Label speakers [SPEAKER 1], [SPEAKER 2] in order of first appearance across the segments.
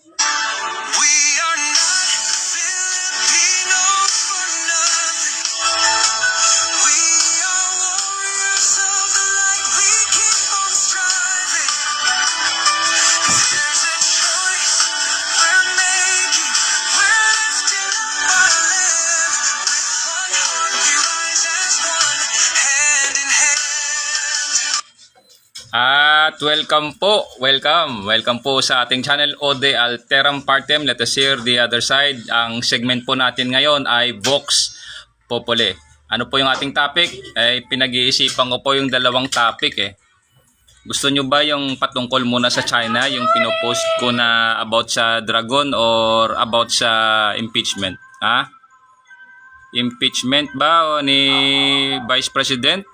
[SPEAKER 1] We are not Filipinos for nothing. We are warriors of the light. We keep on striving. There's a choice we're making. We're lifting up our land. With one heart we rise as one, hand in hand.
[SPEAKER 2] At welcome po sa ating channel Ode Alteram Partem. Let us hear the other side. Ang segment po natin ngayon ay Vox Populi. Ano po yung ating topic? Pinag-iisipan ko po yung dalawang topic. Gusto nyo ba yung patungkol muna sa China, yung pinopost ko na about sa Dragon or about sa impeachment? Impeachment ba o ni Vice President?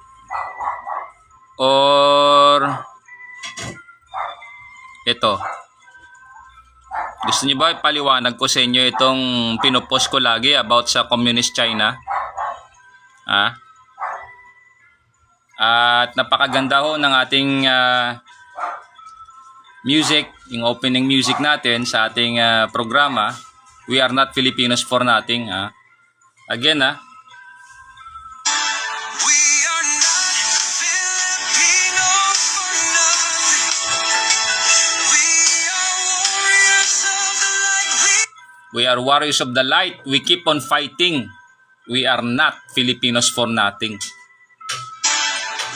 [SPEAKER 2] Or ito, gusto niyo ba ipaliwanag ko sa inyo itong pinopost ko lagi about sa Communist China? At napakaganda ho ng ating music, yung opening music natin sa ating programa. We are not Filipinos for nothing. Again,
[SPEAKER 1] We are not Filipinos for nothing. We are warriors of the light.
[SPEAKER 2] We are warriors of the light. We keep on fighting. We are not Filipinos for nothing.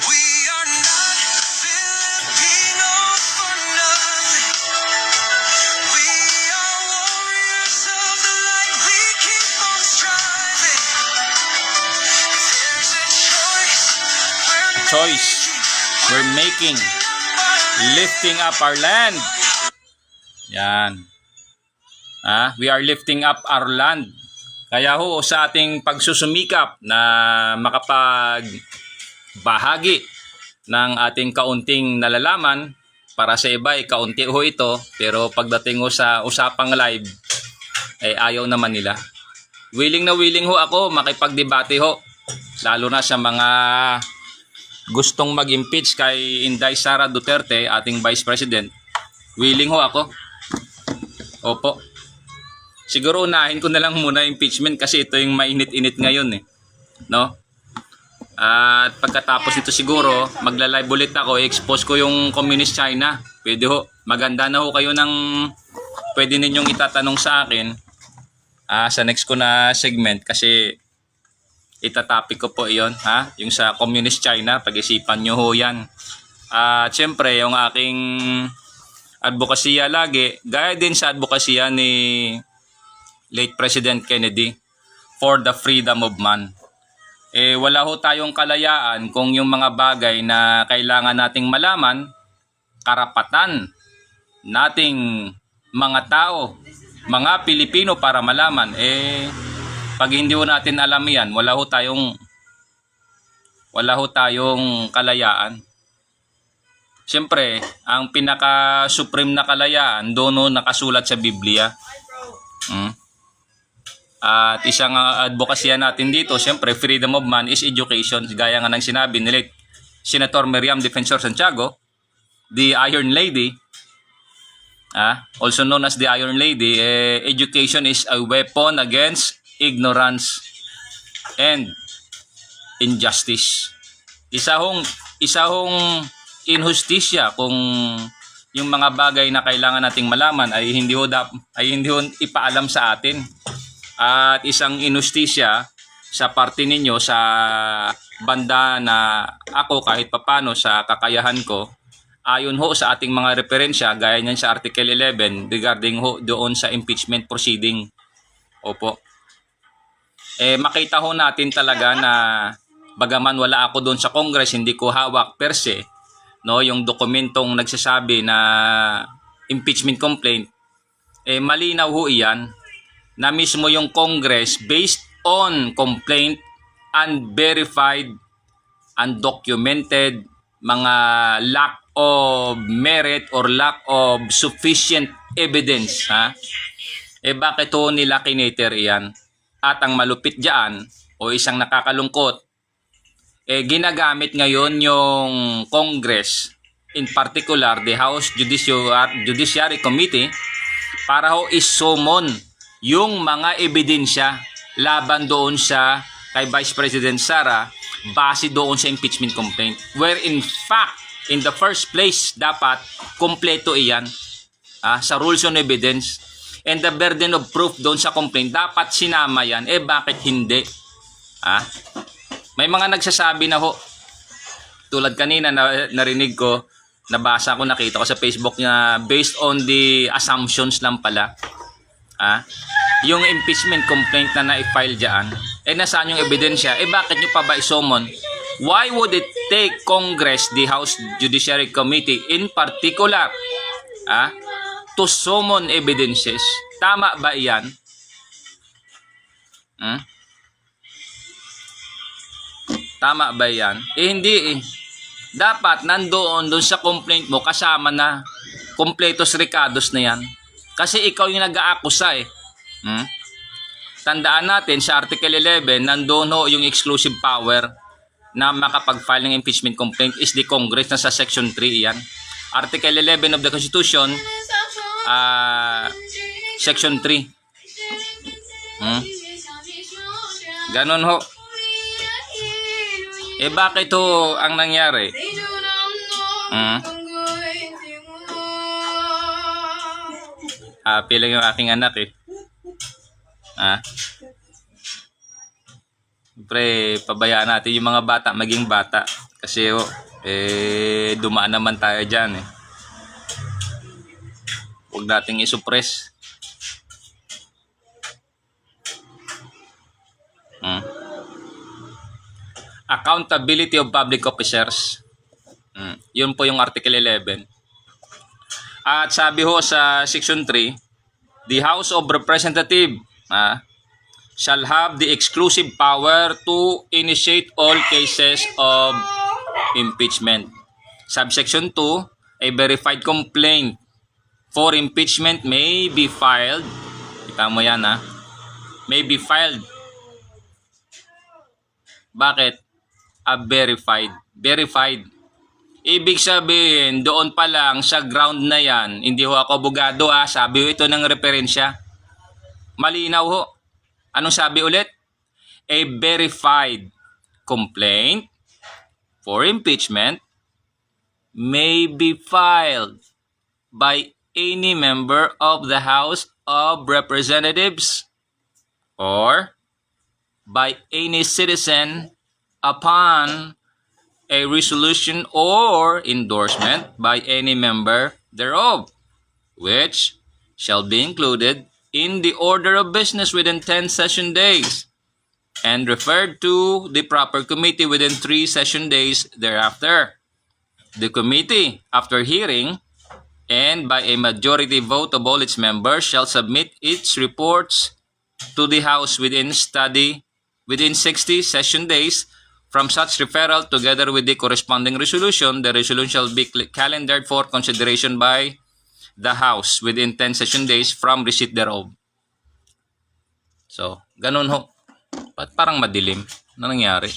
[SPEAKER 1] We are not Filipinos for nothing. We are warriors of the light. We keep on striving. There's a choice
[SPEAKER 2] We're making. Lifting up our land. Yan. We are lifting up our land. Kaya ho sa ating pagsusumikap na makapagbahagi ng ating kaunting nalalaman, para sa iba ay kaunti ho ito, pero pagdating ho sa usapang live ay ayaw naman nila. Willing na willing ho ako makipagdebate ho, lalo na sa mga gustong mag-impeach kay Inday Sara Duterte, ating Vice President. Willing ho ako. Opo. Siguro unahin ko na lang muna impeachment kasi ito yung mainit-init ngayon no? At pagkatapos nito siguro, magla-live ulit ako, i-expose ko yung Communist China. Pwede ho. Maganda na ho kayo ng pwede ninyong itatanong sa akin sa next ko na segment kasi itatopic ko po iyon, yung sa Communist China. Pag-isipan nyo ho yan. At syempre, yung aking advokasya lagi, gaya din sa advokasya ni late President Kennedy for the freedom of man. Wala ho tayong kalayaan kung yung mga bagay na kailangan nating malaman, karapatan nating mga tao, mga Pilipino para malaman, pag hindi ho natin alam yan, wala ho tayong kalayaan. Siyempre, ang pinaka-supreme na kalayaan, doon ho nakasulat sa Biblia. At isang advokasya natin dito, siyempre, freedom of man is education. Gaya nga ng sinabi ni Senator Miriam Defensor Santiago, the Iron Lady, also known as the Iron Lady, education is a weapon against ignorance and injustice. Isa hong inhustisya kung yung mga bagay na kailangan nating malaman ay hindi ho ipaalam sa atin. At isang inhustisya sa parte ninyo sa banda na ako kahit papano sa kakayahan ko, ayon ho sa ating mga referensya gaya niyan sa Article 11 regarding ho doon sa impeachment proceeding. Opo. Makita ho natin talaga na bagaman wala ako doon sa Congress, hindi ko hawak per se, no, yung dokumentong nagsasabi na impeachment complaint, malinaw ho iyan na mismo yung Congress based on complaint, unverified, undocumented, mga lack of merit or lack of sufficient evidence. Bakit ho nila kiniter iyan? At ang malupit dyan o isang nakakalungkot, ginagamit ngayon yung Congress, in particular the House Judiciary Committee, para ho isumon yung mga ebidensya laban doon sa kay Vice President Sara base doon sa impeachment complaint. Where in fact, in the first place, dapat kompleto iyan sa rules on evidence and the burden of proof doon sa complaint. Dapat sinama yan. Bakit hindi? May mga nagsasabi na ho, tulad kanina na narinig ko, nabasa ko, nakita ko sa Facebook na based on the assumptions lang pala. Yung impeachment complaint na na-file dyan, nasaan yung ebidensya? Bakit nyo pa ba isumon? Why would it take Congress, the House Judiciary Committee in particular, to summon evidences? Tama ba iyan? Tama ba yan? Hindi. Dapat nandoon doon sa complaint mo, kasama na completos recados na yan. Kasi ikaw yung nag-aakusa Tandaan natin sa Article 11, nandoon ho yung exclusive power na makapag-file ng impeachment complaint is the Congress na sa Section 3 yan. Article 11 of the Constitution, Section 3. Ganon ho. Bakit ho ang nangyari? Happy lang yung aking anak Siyempre, pabayaan natin yung mga bata maging bata. Kasi dumaan naman tayo dyan Huwag nating isuppress. Accountability of public officers. Yun po yung Article 11. At sabi ho sa Section 3, the House of Representatives shall have the exclusive power to initiate all cases of impeachment. Subsection 2, a verified complaint for impeachment may be filed. Kita mo yan may be filed. Bakit? Verified. Ibig sabihin, doon pa lang sa ground na yan, hindi ho ako abogado sabi ho ito ng referensya. Malinaw ho. Anong sabi ulit? A verified complaint for impeachment may be filed by any member of the House of Representatives or by any citizen upon a resolution or endorsement by any member thereof, which shall be included in the order of business within 10 session days and referred to the proper committee within 3 session days thereafter. The committee, after hearing and by a majority vote of all its members, shall submit its reports to the House within 60 session days from such referral, together with the corresponding resolution. The resolution shall be calendared for consideration by the House within 10 session days from receipt thereof. So, ganun ho. Ba't parang madilim? Ano nangyari?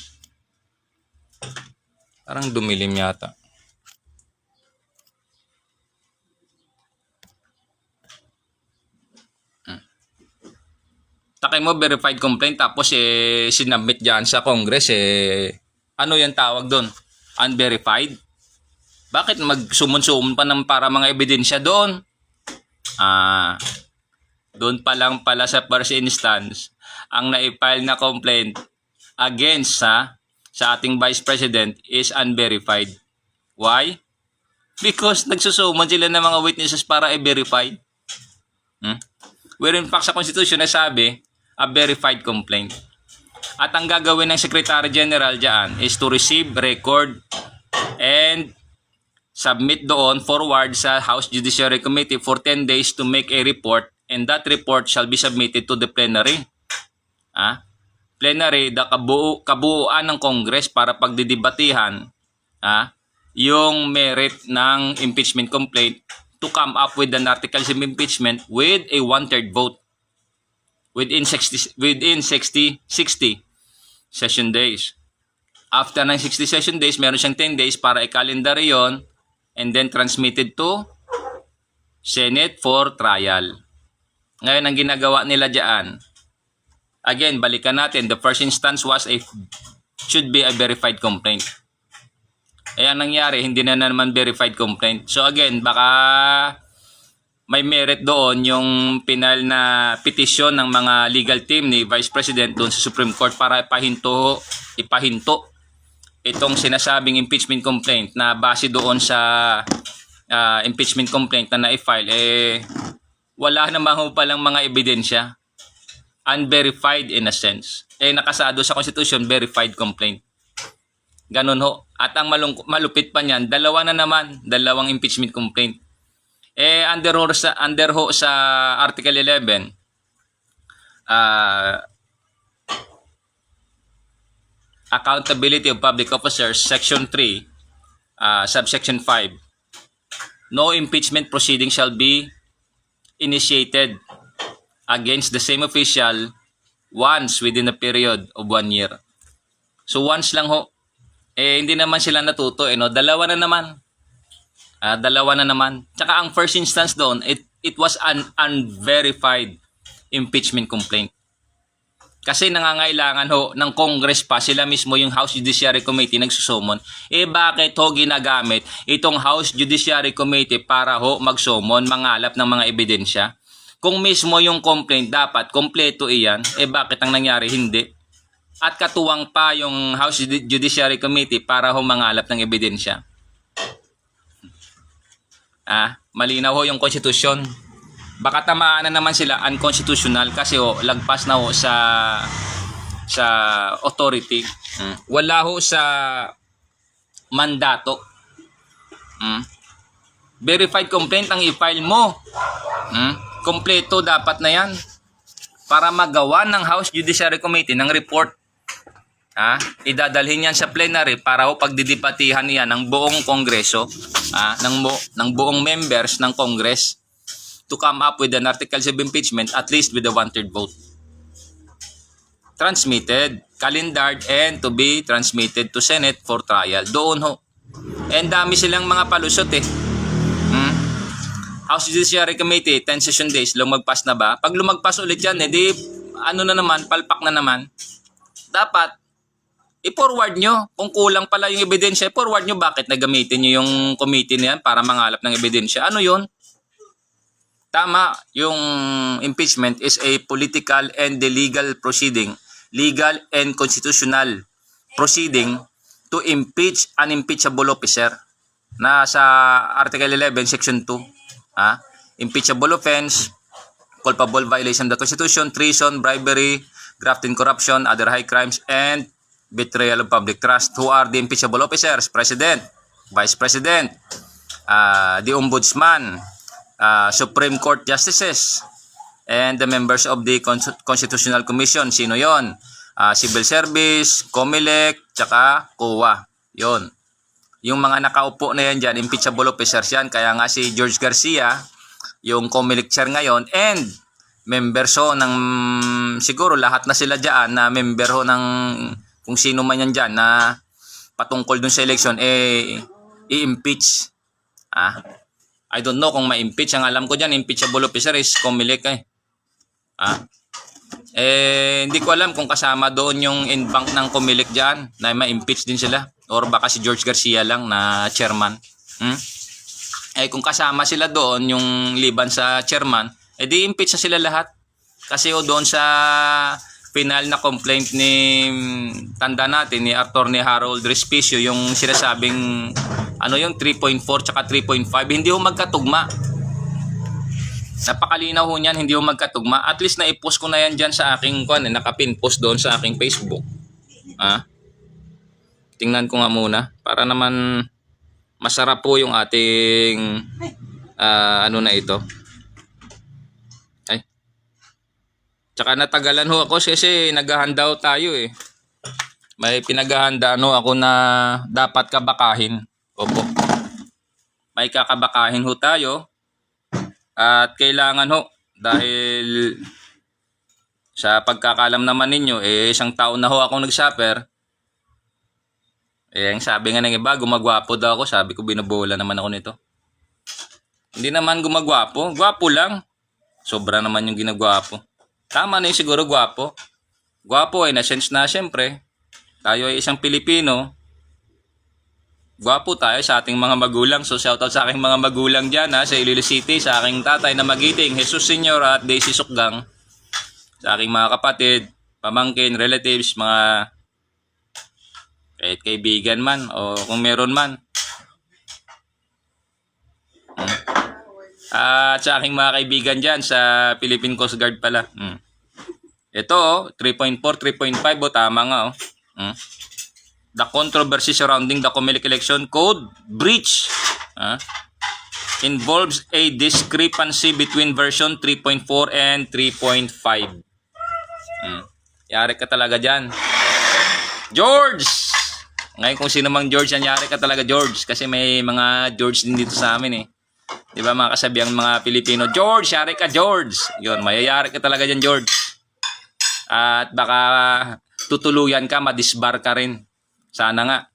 [SPEAKER 2] Parang dumilim yata. Takay mo, verified complaint, tapos sinubmit dyan sa Congress, ano yung tawag doon? Unverified? Bakit magsumun-sumun pa ng para mga ebidensya doon? Doon pa lang pala sa first instance, ang na-file na complaint against sa ating Vice President is unverified. Why? Because nagsusuman sila ng mga witnesses para i-verify. Where in fact sa Constitution na sabi, a verified complaint. At ang gagawin ng Secretary General dyan is to receive, record, and submit doon forward sa House Judiciary Committee for 10 days to make a report, and that report shall be submitted to the plenary. Plenary, the kabuuan ng Congress para pagdidibatihan yung merit ng impeachment complaint to come up with an articles of impeachment with a 1/3 vote within 60 session days. After ng 60 session days, meron siyang 10 days para i-calendar yon and then transmitted to Senate for trial. Ngayon, ang ginagawa nila dyan, again, balikan natin, the first instance should be a verified complaint. Ang nangyari, hindi na naman verified complaint. So again, baka may merit doon yung pinal na petisyon ng mga legal team ni Vice President doon sa Supreme Court para ipahinto itong sinasabing impeachment complaint na base doon sa impeachment complaint na na-file, wala naman ho palang mga ebidensya. Unverified in a sense. Nakasado sa Constitution, verified complaint. Ganun ho. At ang malupit pa niyan, dalawang impeachment complaint. Under ho sa Article 11, Accountability of Public Officers, Section 3, Subsection 5, no impeachment proceeding shall be initiated against the same official once within a period of 1 year. So once lang ho. Hindi naman sila natuto. No? Dalawa na naman. Tsaka ang first instance doon, it was an unverified impeachment complaint. Kasi nangangailangan ho ng Congress pa, sila mismo yung House Judiciary Committee nagsusumon. Bakit ho ginagamit itong House Judiciary Committee para ho magsumon, mangalap ng mga ebidensya? Kung mismo yung complaint dapat kompleto iyan, bakit ang nangyari hindi? At katuwang pa yung House Judiciary Committee para ho mangalap ng ebidensya. Malinaw ho yung konstitusyon. Baka tamaan na naman sila unconstitutional kasi lagpas na ho sa authority. Wala ho sa mandato. Verified complaint ang i-file mo. Kompleto dapat na yan para magawa ng House Judiciary Committee ng report. Idadalhin yan sa plenary para ho pagdidibatihan yan ng buong kongreso, ng buong members ng Congress to come up with an articles of impeachment at least with a 1/3 vote. Transmitted, calendared, and to be transmitted to Senate for trial. Doon ho. Dami silang mga palusot House Judiciary Committee, 10 session days, lumagpas na ba? Pag lumagpas ulit yan, palpak na naman. Dapat, i-forward nyo. Kung kulang pala yung ebidensya, i-forward nyo bakit nagamitin nyo yung committee na yan para mangalap ng ebidensya. Ano yun? Tama, yung impeachment is a political and legal proceeding, legal and constitutional proceeding to impeach an impeachable officer na sa Article 11, Section 2. Impeachable offense, culpable violation of the Constitution, treason, bribery, graft and corruption, other high crimes, and betrayal of public trust. Who are the impeachable officers? President, Vice President, the Ombudsman, Supreme Court Justices, and the members of the Constitutional Commission. Sino yon? Civil Service, COMELEC, tsaka COA. Yon. Yung mga nakaupo na yan dyan, impeachable officers yan. Kaya nga si George Garcia, yung COMELEC chair ngayon, and members ho ng, siguro lahat na sila dyan, na member ho ng, kung sino man yan dyan, na patungkol dun sa election, i-impeach. I don't know kung ma-impeach. Ang alam ko dyan, impeachable officer is COMELEC hindi ko alam kung kasama doon yung in-bank ng COMELEC dyan, na ma-impeach din sila. Or baka si George Garcia lang na chairman. Kung kasama sila doon, yung liban sa chairman, di impeach na sila lahat. Kasi doon sa final na complaint ni, tanda natin, ni Attorney Harold Respicio, yung sinasabing, yung 3.4 tsaka 3.5, hindi ho magkatugma. Napakalinaw ho niyan, hindi ho magkatugma. At least na-post ko na yan dyan sa aking, nakapin post doon sa aking Facebook. Tingnan ko nga muna para naman masarap po yung ating na ito. Tsaka natagalan ho ako kasi naghahanda ho tayo May pinaghahanda ako na dapat kabakahin. Opo. May kakabakahin ho tayo at kailangan ho dahil sa pagkakalam naman ninyo isang taon na ho akong nag-shopper. Ang sabi nga ng iba, gumagwapo daw ako. Sabi ko, binabola naman ako nito. Hindi naman gumagwapo. Gwapo lang. Sobra naman yung ginagwapo. Tama na yung siguro gwapo. Gwapo ay na-sense na syempre. Tayo ay isang Pilipino. Gwapo tayo sa ating mga magulang. So shoutout sa aking mga magulang dyan sa Iloilo City. Sa aking tatay na magiting, Jesus Senior at Daisy Sukgang. Sa aking mga kapatid, pamangkin, relatives, mga kahit kaibigan man o kung meron man. At sa aking mga kaibigan dyan sa Philippine Coast Guard pala. Ito 3.4, 3.5 tama nga The controversy surrounding the Comelec election code breach involves a discrepancy between version 3.4 and 3.5. Yari ka talaga dyan. George! Ngayon kung sino mang George, yari ka talaga George. Kasi may mga George din dito sa amin Di ba mga kasabihan mga Pilipino, George, yari ka George. Yun, mayayari ka talaga dyan George. At baka tutuluyan ka, madisbar ka rin. Sana nga.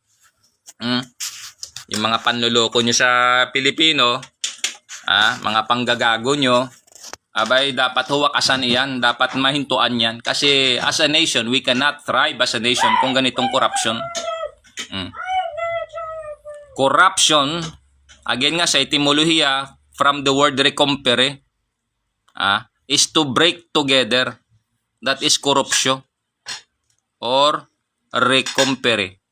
[SPEAKER 2] Yung mga panluloko nyo sa Pilipino, mga panggagago nyo, abay dapat huwakasan iyan, dapat mahintuan yan. Kasi as a nation, we cannot thrive as a nation kung ganitong corruption. Corruption, again nga sa etimolohiya, from the word recompere, is to break together. That is corruption or recompere.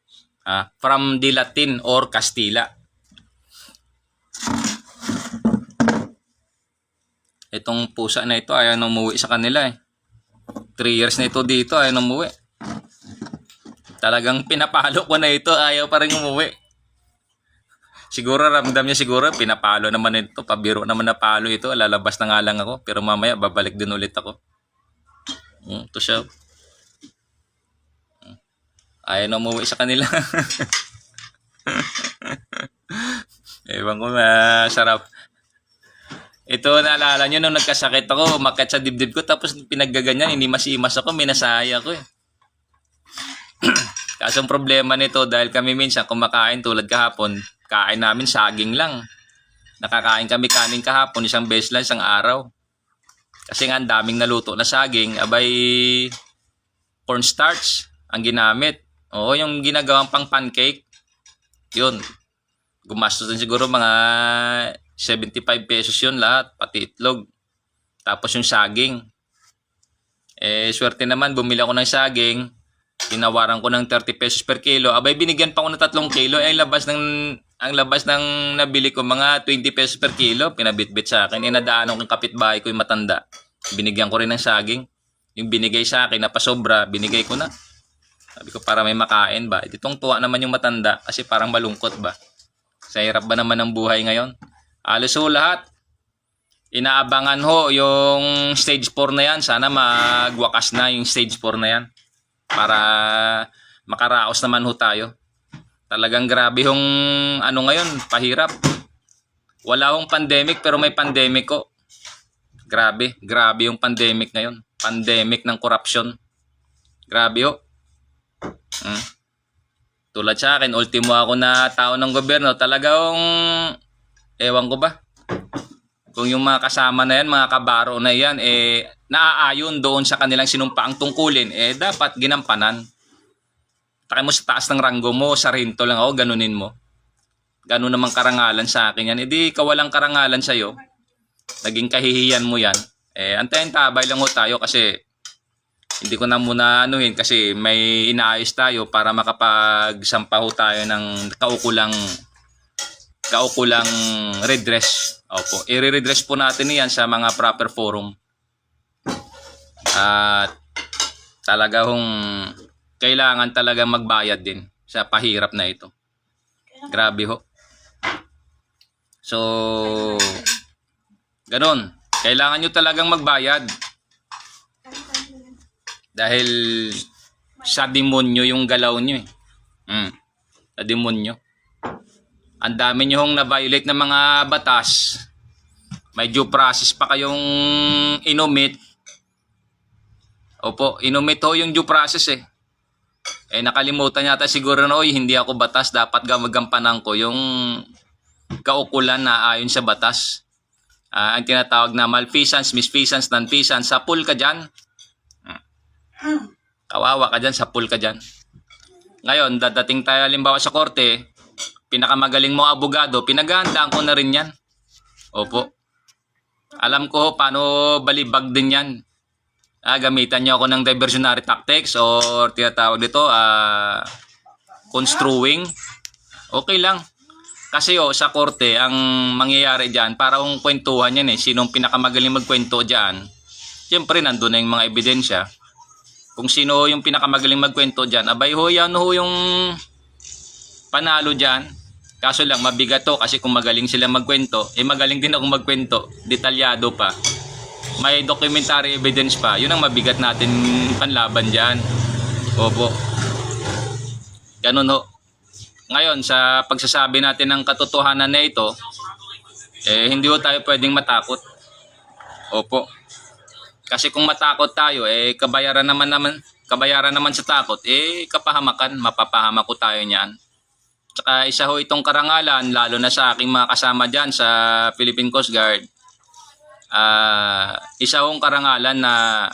[SPEAKER 2] From the Latin or Kastila. Itong pusa na ito ayaw na umuwi sa kanila 3 years na ito dito, ayaw na umuwi. Talagang pinapalo ko na ito, ayaw pa rin umuwi. Siguro ramdam niya siguro, pinapalo naman ito, pabiro naman na palo ito, lalabas na nga lang ako, pero mamaya babalik din ulit ako. Ito siya. Ayaw na umuwi sa kanila. Ewan ko, sarap. Ito, naalala nyo, nung nagkasakit ako, umakyat sa dibdib ko, tapos pinaggaganyan, inimas-imas ako, minasaya ko Kaso ang problema nito, dahil kami minsan kumakain tulad kahapon, kain namin saging lang. Nakakain kami kanin kahapon, isang beses lang, isang araw. Kasi nga, ang daming naluto na saging, abay, cornstarch ang ginamit. Oo, yung ginagawang pang pancake, yun. Gumastos din siguro mga 75 pesos yun lahat, pati itlog. Tapos yung saging. Swerte naman, bumili ako ng saging. Tinawaran ko ng 30 pesos per kilo. Abay, binigyan pa ako ng 3 kilo. Ang labas ng nabili ko, mga 20 pesos per kilo. Pinabitbit sa akin. Inadaanan kong kapitbahay ko yung matanda. Binigyan ko rin ng saging. Yung binigay sa akin, napasobra, binigay ko na. Sabi ko, para may makain ba? Itong tuwa naman yung matanda kasi parang malungkot ba? Sa hirap ba naman ng buhay ngayon? Alos ho lahat. Inaabangan ho yung stage 4 na yan. Sana magwakas na yung stage 4 na yan. Para makaraos naman ho tayo. Talagang grabe yung ngayon, pahirap. Wala hong pandemic pero may pandemic ko. Grabe yung pandemic ngayon. Pandemic ng corruption. Grabe ho. Tulad sa akin, ultimo ako na tao ng gobyerno, talagang ewan ko ba kung yung mga kasama na yan, mga kabaro na yan, naaayon doon sa kanilang sinumpaang tungkulin, dapat ginampanan. Takay mo sa taas ng ranggo mo, sarinto lang ako, ganunin mo. Ganun namang karangalan sa akin yan. Di kawalang karangalan sa'yo, naging kahihiyan mo yan. Antayin tabay lang ho tayo kasi hindi ko na muna kasi may inaayos tayo para makapagsampaho tayo ng kaukulang redress. Opo, i-redress po natin yan sa mga proper forum. At talaga kailangan talaga magbayad din sa pahirap na ito. Grabe ho. So, ganun. Kailangan nyo talagang magbayad. Dahil sa demonyo yung galaw nyo Sa demonyo. Ang dami nyo hong na-violate ng mga batas. May due process pa kayong inumit. Opo, inumit ho yung due process nakalimutan yata siguro na, hindi ako batas. Dapat gamagampanan ko yung kaukulan na ayon sa batas. ang tinatawag na malfeasance, misfeasance, nonfeasance, sa pool ka dyan. Kawawa ka dyan, sa pool ka dyan. Ngayon, dadating tayo halimbawa sa korte, pinakamagaling mo abogado, pinaghahandaan ko na rin yan. Opo. Alam ko paano balibag din yan. Gamitan nyo ako ng diversionary tactics or tinatawag dito, construing. Okay lang. Kasi sa korte, ang mangyayari dyan, para kung kwentuhan yan sinong pinakamagaling magkwento dyan. Siyempre, nandun na yung mga ebidensya. Kung sino yung pinakamagaling magkwento dyan, abay ho, yan ho yung panalo dyan. Kaso lang, mabigat to kasi kung magaling sila magkwento, magaling din ako magkwento, detalyado pa. May documentary evidence pa, yun ang mabigat natin panlaban dyan. Opo. Ganun ho. Ngayon, sa pagsasabi natin ng katotohanan na ito, hindi ho tayo pwedeng matakot. Opo. Kasi kung matakot tayo, kabayaran naman sa takot, kapahamakan, mapapahamak ko tayo niyan. Tsaka isa ho itong karangalan, lalo na sa aking mga kasama dyan sa Philippine Coast Guard. Isa hong karangalan na,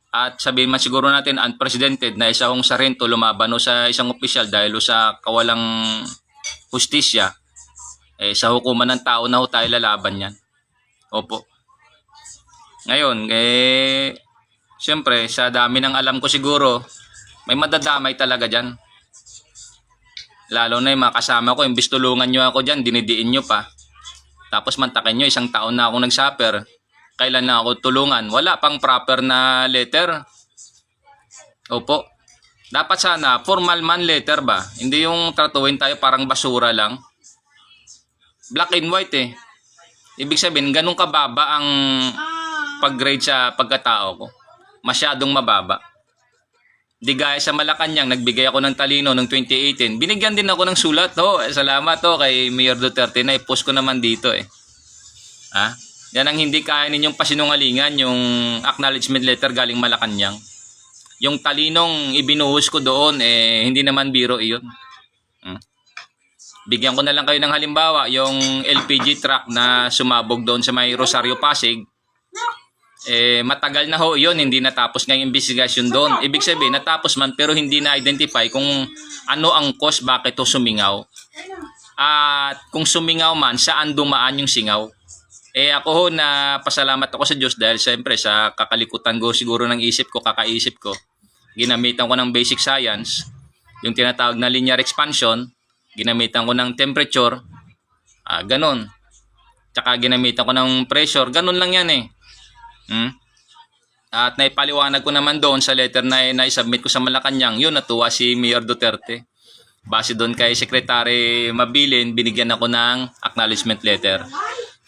[SPEAKER 2] at sabihin man siguro natin unprecedented, na isa hong sarento lumaban sa isang opisyal dahil sa kawalang hustisya. Sa hukuman ng tao na ho tayo lalaban yan. Opo. Ngayon, siyempre, sa dami ng alam ko siguro, may madadamay talaga dyan. Lalo na yung mga kasama ko, imbis tulungan nyo ako dyan, dinidiin nyo pa. Tapos mantakin nyo, 1 taon na akong nag-suffer. Kailan na ako tulungan? Wala pang proper na letter. Opo. Dapat sana, formal man letter ba? Hindi yung tratuhin tayo parang basura lang. Black and white Ibig sabihin, ganun kababa ang pag-grade sa pagkatao ko. Masyadong mababa. Di gaya sa Malacanang, nagbigay ako ng talino noong 2018. Binigyan din ako ng sulat. Salamat kay Mayor Duterte na i-post ko naman dito Yan ang hindi kaya ninyong pasinungalingan, yung acknowledgement letter galing Malacanang. Yung talinong ibinuhos ko doon, hindi naman biro iyon. Bigyan ko na lang kayo ng halimbawa, yung LPG truck na sumabog doon sa may Rosario Pasig. Matagal na ho yun, hindi natapos nga yung investigation doon. Ibig sabihin, natapos man pero hindi na-identify kung ano ang cause bakit ito sumingaw. At kung sumingaw man, saan dumaan yung singaw. Ako ho, na pasalamat ako sa Diyos dahil siyempre sa kakalikutan ko siguro ng isip ko, kakaisip ko. Ginamitan ko ng basic science, yung tinatawag na linear expansion, ginamitan ko ng temperature, ganon. Tsaka ginamitan ko ng pressure, ganon lang yan At naipaliwanag ko naman doon sa letter na naisubmit ko sa Malacanang, yun natuwa si Mayor Duterte. Base doon kay Secretary Mabilin, binigyan ako ng acknowledgement letter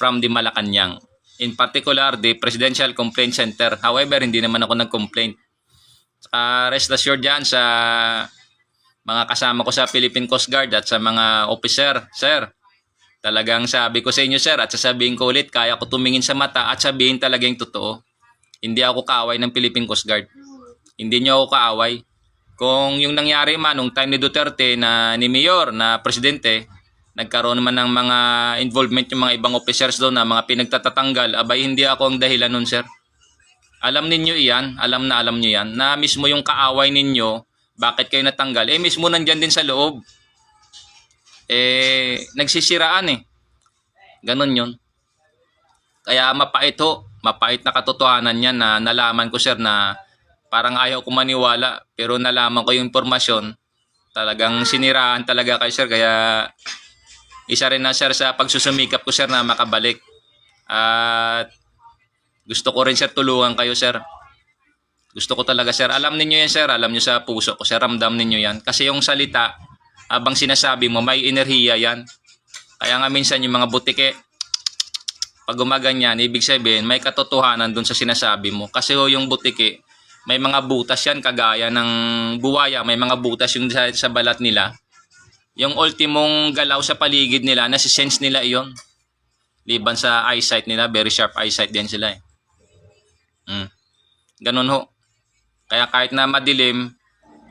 [SPEAKER 2] from the Malacanang. In particular, the Presidential Complaint Center. However, hindi naman ako nag-complaint. Rest assured dyan sa mga kasama ko sa Philippine Coast Guard at sa mga officer. Sir, talagang sabi ko sa inyo sir, at sasabihin ko ulit, kaya ko tumingin sa mata at sabihin talaga yung totoo. Hindi ako kaaway ng Philippine Coast Guard. Hindi nyo ako kaaway. Kung yung nangyari man nung time ni Duterte na ni Mayor na presidente, nagkaroon naman ng mga involvement yung mga ibang officers doon na mga pinagtatatanggal, abay hindi ako ang dahilan nun sir. Alam ninyo iyan, alam nyo yan, na mismo yung kaaway ninyo, bakit kayo natanggal, mismo nandyan din sa loob. Nagsisiraan Ganon yun. Kaya mapait na katotohanan yan na nalaman ko sir na parang ayaw ko maniwala pero nalaman ko yung impormasyon. Talagang siniraan talaga kay sir, kaya isa rin na sir sa pagsusumikap ko sir na makabalik. At gusto ko rin sir tulungan kayo sir. Gusto ko talaga sir. Alam niyo yan sir, alam niyo sa puso ko sir, ramdam niyo yan. Kasi yung salita, habang sinasabi mo, may enerhiya yan. Kaya nga minsan yung mga butike, pag gumaganyan, ibig sabihin, may katotohanan dun sa sinasabi mo. Kasi yung butike, may mga butas yan, kagaya ng buwaya, may mga butas yung sa balat nila. Yung ultimong galaw sa paligid nila, nasisense nila iyon. Liban sa eyesight nila, very sharp eyesight din sila Ganun ho. Kaya kahit na madilim,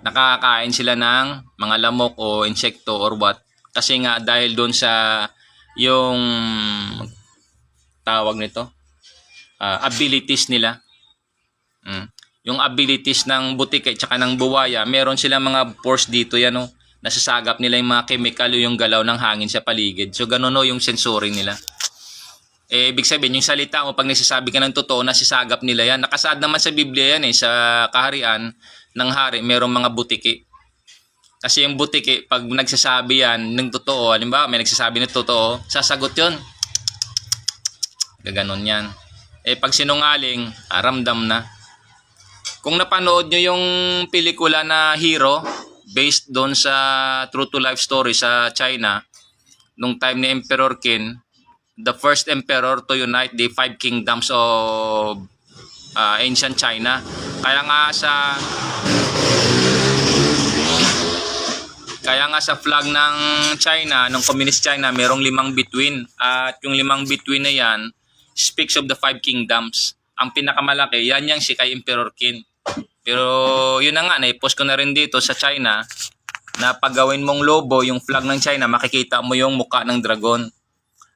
[SPEAKER 2] nakakain sila ng mga lamok o insekto or what. Kasi nga dahil doon sa yung tawag nito, abilities nila. Yung abilities ng butike at ng buwaya, meron silang mga force dito yan, no? Nasasagap nila yung mga chemical o yung galaw ng hangin sa paligid. So ganun, no, yung sensory nila. Ibig sabihin, yung salita mo, pag nagsasabi ka ng totoo, nasasagap nila yan. Nakasaad naman sa Biblia yan, sa kaharian ng hari, merong mga butiki. Kasi yung butiki, pag nagsasabi yan ng totoo, halimbawa may nagsasabi ng totoo, sasagot yun. Gaganon yan. Pag sinungaling, ramdam na. Kung napanood nyo yung pelikula na Hero, based doon sa true to life story sa China, nung time ni Emperor Qin, the first emperor to unite the 5 kingdoms of ancient China. Kaya nga sa flag ng China, ng Communist China, merong 5 bituin. At yung 5 bituin na yan speaks of the 5 kingdoms. Ang pinakamalaki, yan yung si kay Emperor Qin. Pero yun na nga, naipost ko na rin dito sa China na pag gawin mong lobo, yung flag ng China, makikita mo yung mukha ng dragon.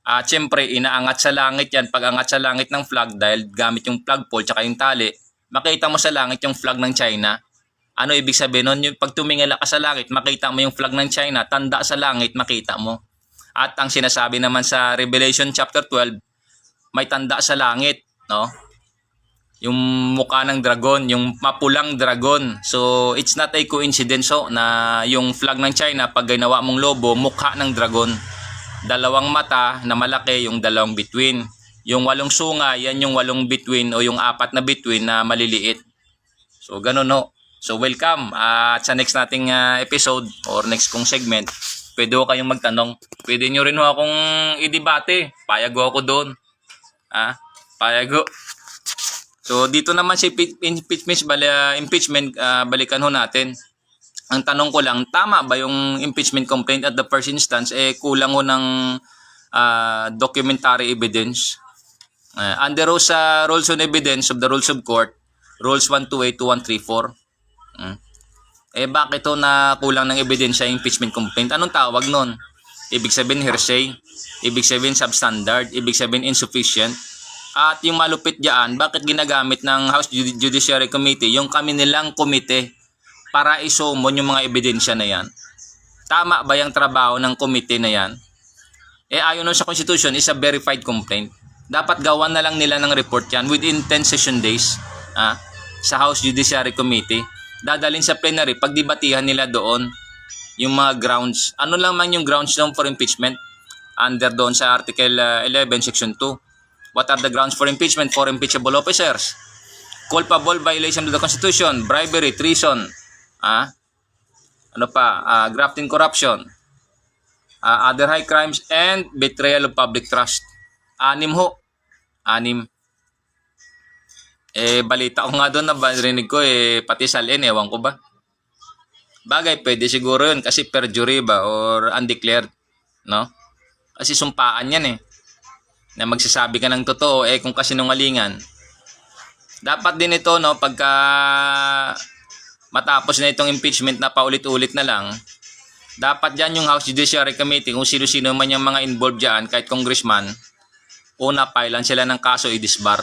[SPEAKER 2] At syempre, inaangat sa langit yan. Pag angat sa langit ng flag, dahil gamit yung flagpole tsaka yung tali, makita mo sa langit yung flag ng China. Ano ibig sabihin nun? Yung pag tumingala ka sa langit, makita mo yung flag ng China, tanda sa langit, makita mo. At ang sinasabi naman sa Revelation chapter 12, may tanda sa langit, no? Yung mukha ng dragon, yung mapulang dragon. So, it's not a coincidence na yung flag ng China, pag ginawa mong lobo, mukha ng dragon. 2 mata na malaki, yung 2 bituin. Yung 8 sunga, yan yung 8 bituin o yung 4 na bituin na maliliit. So, ganun, no? So, welcome. At sa next nating episode or next kong segment, pwede ko kayong magtanong. Pwede nyo rin akong i-debate. Payag ako doon. Payag. So, dito naman si impeachment, balikan ho natin. Ang tanong ko lang, tama ba yung impeachment complaint at the first instance, kulang ho ng documentary evidence? Under sa rules on evidence of the rules of court, rules 128 to 134. Bakit ho na kulang ng ebidensya yung impeachment complaint? Anong tawag nun? Ibig sabihin hearsay, ibig sabihin substandard, ibig sabihin insufficient. At yung malupit diyan, bakit ginagamit ng House Judiciary Committee yung kami nilang komite para isumon yung mga ebidensya na yan? Tama ba yung trabaho ng komite na yan? Ayon sa Constitution, is a verified complaint. Dapat gawan na lang nila ng report yan within 10 session days sa House Judiciary Committee. Dadalhin sa plenary, pagdibatihan nila doon yung mga grounds. Ano lang man yung grounds doon for impeachment? Under doon sa Article 11, Section 2. What are the grounds for impeachment for impeachable officers? Culpable violation of the Constitution, bribery, treason, grafting, corruption, other high crimes, and betrayal of public trust. 6 ho. 6. Balita ko nga doon na rinig ko, pati salin, ewan ko ba. Bagay, pwede siguro yun kasi perjury ba or undeclared, no? Kasi sumpaan yan na magsasabi ka ng totoo kung kasinungalingan. Dapat din ito, no, pagka matapos na itong impeachment na paulit-ulit na lang, dapat dyan yung House Judiciary Committee, kung sino-sino man yung mga involved dyan, kahit congressman, una, filean sila ng kaso, i-disbar,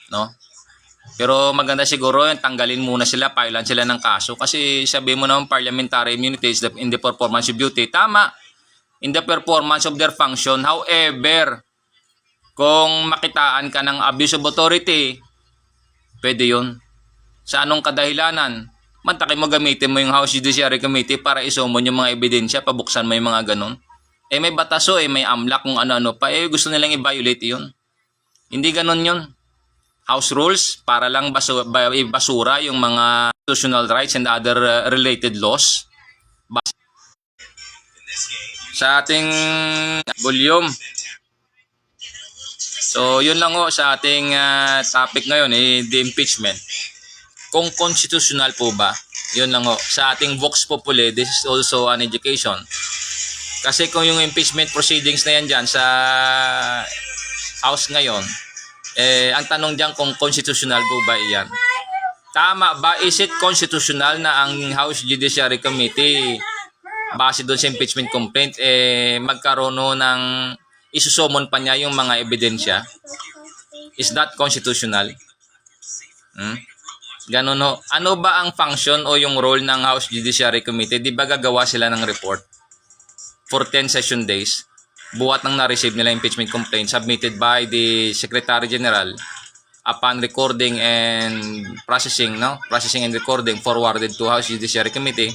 [SPEAKER 2] no? Pero maganda siguro yung tanggalin muna sila, filean sila ng kaso, kasi sabi mo naman parliamentary immunity is in the performance of duty. Tama, in the performance of their function. However, kung makitaan ka ng abuse of authority, pwede yun. Sa anong kadahilanan? Mantakin mo, gamitin mo yung House Judiciary Committee para isumon yung mga ebidensya, pabuksan mo yung mga ganun. May bataso, may amlak, kung ano-ano pa. Gusto nilang i-violate yun. Hindi ganun yun. House rules, para lang basura yung mga constitutional rights and other related laws. Sa ating volume. So, yun lang sa ating topic ngayon, the impeachment. Kung constitutional po ba, yun lang sa ating Vox Populi, this is also an education. Kasi kung yung impeachment proceedings na yan dyan sa House ngayon, ang tanong dyan kung constitutional po ba yan. Tama ba? Is it constitutional na ang House Judiciary Committee, base doon sa impeachment complaint, magkaroon ng isusumon pa niya yung mga ebidensya. Is that constitutional? Ganun ho. Ano ba ang function o yung role ng House Judiciary Committee? Di ba gagawa sila ng report for 10 session days? Buhat ng na-receive nila impeachment complaint submitted by the Secretary General upon recording and processing and recording forwarded to House Judiciary Committee.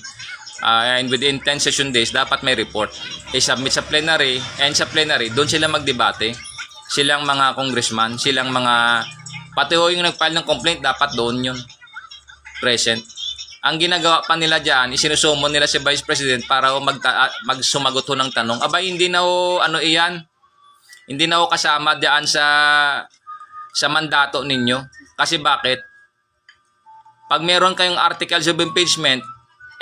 [SPEAKER 2] And within 10 session days, dapat may report. I-submit sa plenary, and sa plenary, doon sila magdebate. Silang mga congressman, silang mga, pati ho yung nag-file ng complaint, dapat doon yun present. Ang ginagawa pa nila dyan, isinusumon nila si Vice President para magsumagot ho ng tanong. Aba, hindi na ho, iyan? Hindi na ho kasama dyan sa mandato ninyo. Kasi bakit? Pag meron kayong articles of impeachment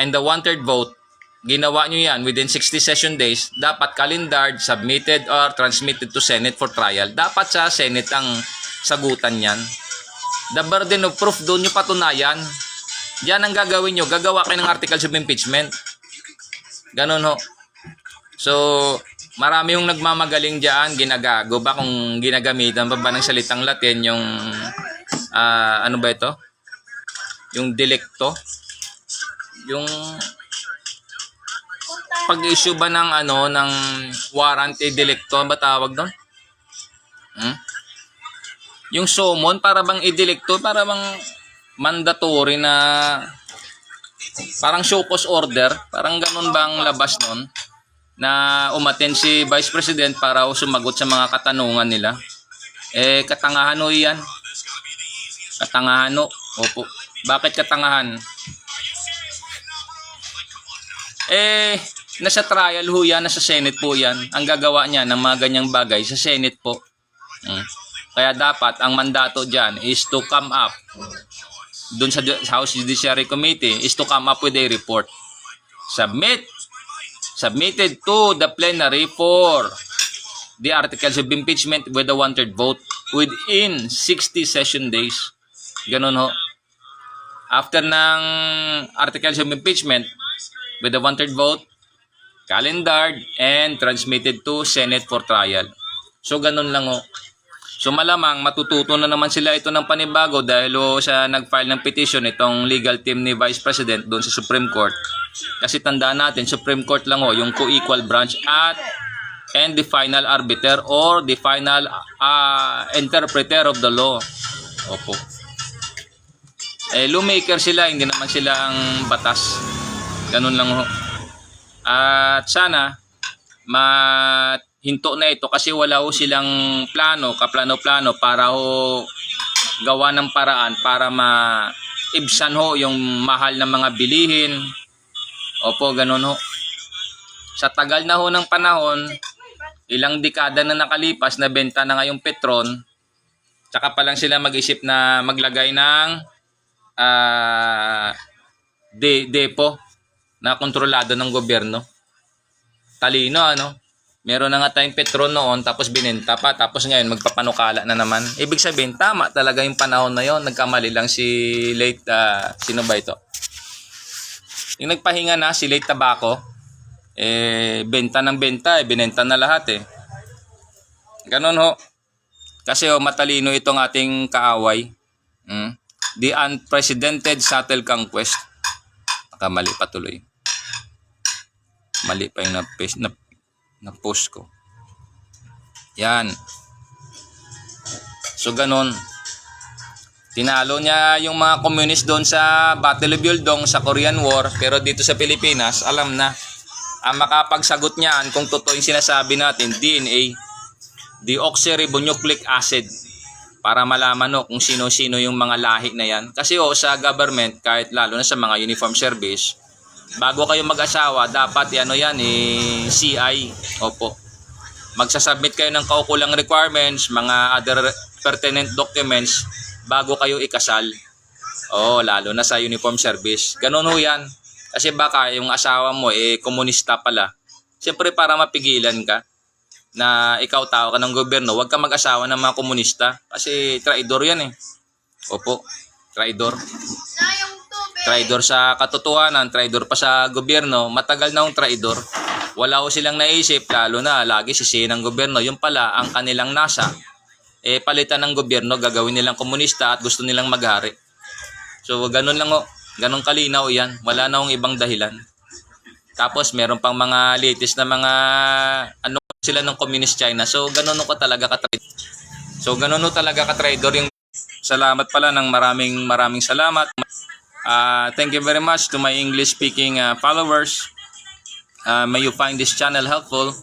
[SPEAKER 2] and the 1/3 vote, ginawa nyo yan within 60 session days, dapat calendared, submitted, or transmitted to Senate for trial. Dapat sa Senate ang sagutan yan. The burden of proof, doon nyo patunayan. Yan ang gagawin nyo. Gagawa kayo ng articles of impeachment. Ganun ho. So, marami yung nagmamagaling dyan, ginagago ba kung ginagamitan pa ba ng salitang Latin yung, ano ba ito? Yung delicto? Yung pag-issue ba ng ng warrant delicto ba tawag doon? Yung summon para bang i-delicto, para bang mandatory na parang show cause order, parang ganun bang labas nun na umattend si Vice President para sumagot sa mga katanungan nila. Katangahan o yan. Katangahan o. Opo. Bakit katangahan? Nasa trial ho yan, nasa Senate po yan. Ang gagawa niya ng mga ganyang bagay sa Senate po. Kaya dapat ang mandato dyan is to come up dun sa House Judiciary Committee is to come up with a report. Submitted to the plenary for the articles of impeachment with a 1/3 vote within 60 session days. Ganun ho. After ng articles of impeachment with a 1/3 vote, calendared and transmitted to Senate for trial. So ganun lang ho. So malamang matututo na naman sila ito ng panibago dahil sa nag-file ng petition itong legal team ni Vice President doon sa Supreme Court. Kasi tandaan natin, Supreme Court lang yung co-equal branch and the final arbiter or the final interpreter of the law. Opo. Lawmaker sila, hindi naman sila ang batas. Ganun lang ho. At sana hinto na ito kasi wala ho silang kaplano-plano para gawa ng paraan para maibsan yung mahal ng mga bilihin. Opo, ganun ho. Sa tagal na ng panahon, ilang dekada na nakalipas, na benta na nga yung Petron, tsaka pa lang sila mag-isip na maglagay ng depo na kontrolado ng gobyerno. Talino, Meron na nga tayong Petron noon, tapos binenta pa, tapos ngayon magpapanukala na naman. Ibig sabihin, tama talaga yung panahon na yon. Nagkamali lang si late, sino ba ito? Yung nagpahinga na, si late Tabaco, benta ng benta, binenta na lahat Ganon ho. Kasi matalino itong ating kaaway. The unprecedented subtle conquest. Nakamali pa tuloy. Mali pa yung na-post ko. Yan. So ganon. Tinalo niya yung mga communist doon sa Battle of Yeoldong sa Korean War, pero dito sa Pilipinas, alam na. Ang makapagsagot niyan kung totoo yung sinasabi natin, DNA, deoxyribonucleic acid, para malaman kung sino-sino yung mga lahi na yan. Kasi sa government, kahit lalo na sa mga uniform service, bago kayo mag-asawa, dapat CI. Opo. Magsasubmit kayo ng kaukulang requirements, mga other pertinent documents bago kayo ikasal. Lalo na sa uniform service. Ganun ho yan. Kasi baka yung asawa mo komunista pala. Siyempre para mapigilan ka na ikaw tao ka ng gobyerno, huwag ka mag-asawa ng mga komunista. Kasi traidor yan Opo. Traidor. Traidor sa katotohanan, traidor pa sa gobyerno, matagal na yung traidor. wala ko silang naisip, lalo na lagi sisihin ng gobyerno. Yung pala, ang kanilang nasa, palitan ng gobyerno, gagawin nilang komunista at gusto nilang maghari. So, ganun lang o. Ganun kalinaw yan. Wala na akong ibang dahilan. Tapos, meron pang mga latest na mga, ano sila ng Communist China. So, ganun ko talaga ka-trader. So, ganun talaga ka-trader yung salamat pala ng maraming salamat. Thank you very much to my English-speaking followers. May you find this channel helpful.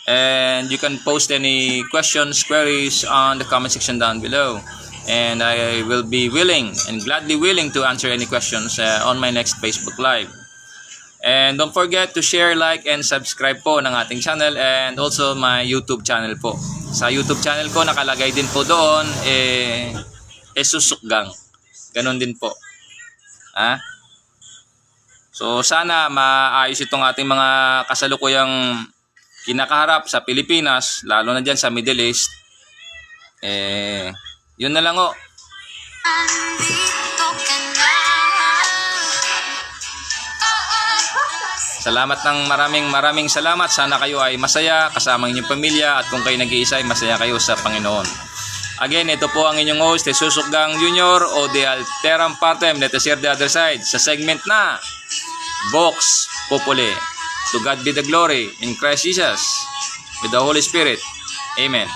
[SPEAKER 2] And you can post any questions, queries on the comment section down below. And I will be willing and gladly willing to answer any questions on my next Facebook Live. And don't forget to share, like, and subscribe po ng ating channel and also my YouTube channel po. Sa YouTube channel ko, nakalagay din po doon, Susukgang. Ganon din po. So, sana maayos itong ating mga kasalukuyang kinakaharap sa Pilipinas, lalo na dyan sa Middle East. Yun na lang o. Salamat ng maraming salamat. Sana kayo ay masaya kasama inyong pamilya at kung kayo nag-iisa ay masaya kayo sa Panginoon. Again, ito po ang inyong host, Susukgang Jr. o The Alteram Partem. Let us hear the other side sa segment na Vox Populi. To God be the glory in Christ Jesus with the Holy Spirit. Amen.